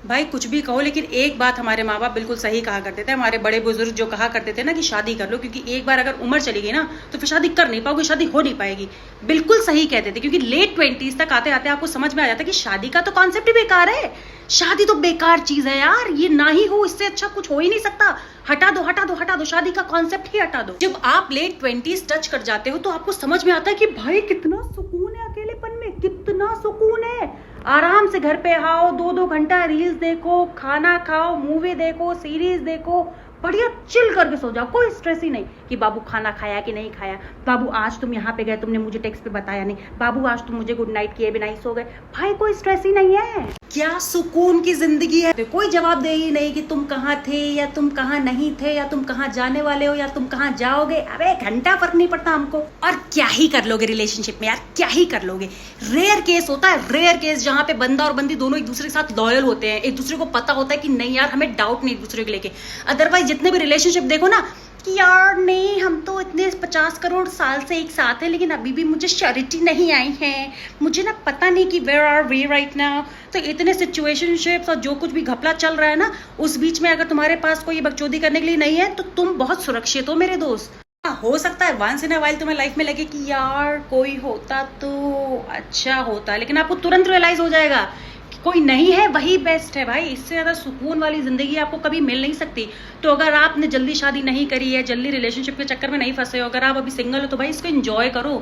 भाई कुछ भी कहो, लेकिन एक बात हमारे माँ बाप बिल्कुल सही कहा करते थे, हमारे बड़े बुजुर्ग जो कहा करते थे ना कि शादी कर लो, क्योंकि एक बार अगर उम्र चली गई ना तो फिर शादी कर नहीं पाओगे, शादी हो नहीं पाएगी। बिल्कुल सही कहते थे, क्योंकि लेट 20s तक आते आते आपको समझ में आ जाता है कि शादी का तो कॉन्सेप्ट ही बेकार है। शादी तो बेकार चीज है यार, ये ना ही हो, इससे अच्छा कुछ हो ही नहीं सकता। हटा दो हटा दो हटा दो, शादी का कॉन्सेप्ट ही हटा दो। जब आप लेट 20s टच कर जाते हो तो आपको समझ में आता है कि भाई कितना सुकून है अकेलेपन में, कितना सुकून है। आराम से घर पे आओ, 2-2 घंटा रील्स देखो, खाना खाओ, मूवी देखो, सीरीज देखो, बढ़िया चिल करके सो जाओ। कोई स्ट्रेस ही नहीं कि बाबू खाना खाया कि नहीं खाया, बाबू आज तुम यहाँ पे गए तुमने मुझे टेक्स्ट पे बताया नहीं, बाबू आज तुम मुझे गुड नाइट किए बिना ही सो गए। भाई कोई स्ट्रेस ही नहीं है। क्या सुकून की जिंदगी है। तो कोई जवाब दे ही नहीं कि तुम कहाँ थे या तुम कहाँ नहीं थे, या तुम कहाँ जाने वाले हो या तुम कहाँ जाओगे। अरे घंटा फर्क नहीं पड़ता हमको। और क्या ही कर लोगे रिलेशनशिप में यार, क्या ही कर लोगे। रेयर केस होता है, रेयर केस, जहाँ पे बंदा और बंदी दोनों एक दूसरे के साथ लॉयल होते हैं, एक दूसरे को पता होता है कि नहीं यार हमें डाउट नहीं एक दूसरे को लेके। अदरवाइज जितने भी रिलेशनशिप देखो ना कि यार नहीं हम तो इतने 50 करोड़ साल से एक साथ है, लेकिन अभी भी मुझे श्योरिटी नहीं आई है, मुझे ना पता नहीं कि where are we right now. तो इतने सिचुएशनशिप्स और जो कुछ भी घपला चल रहा है ना, उस बीच में अगर तुम्हारे पास कोई बकचोदी करने के लिए नहीं है तो तुम बहुत सुरक्षित हो मेरे दोस्त। हो सकता है वंस इन अ वाइल तुम्हें लाइफ में लगे कि यार कोई होता तो अच्छा होता, लेकिन आपको तुरंत रियलाइज हो जाएगा कि कोई नहीं है वही बेस्ट है। भाई इससे ज्यादा सुकून वाली जिंदगी आपको कभी मिल नहीं सकती। तो अगर आपने जल्दी शादी नहीं करी है, जल्दी रिलेशनशिप के चक्कर में नहीं फंसे हो, अगर आप अभी सिंगल हो तो भाई इसको एंजॉय करो।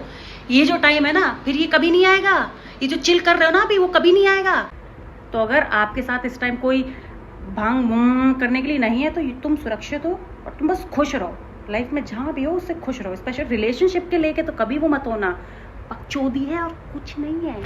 ये जो टाइम है ना फिर ये कभी नहीं आएगा। ये जो चिल कर रहे हो ना अभी वो कभी नहीं आएगा। तो अगर आपके साथ इस टाइम कोई भांग भूंग करने के लिए नहीं है तो तुम सुरक्षित हो और तुम बस खुश रहो। लाइफ में जहां भी हो उससे खुश रहो। स्पेशल रिलेशनशिप के लेके तो कभी वो मत होना, बकचोदी है और कुछ नहीं है।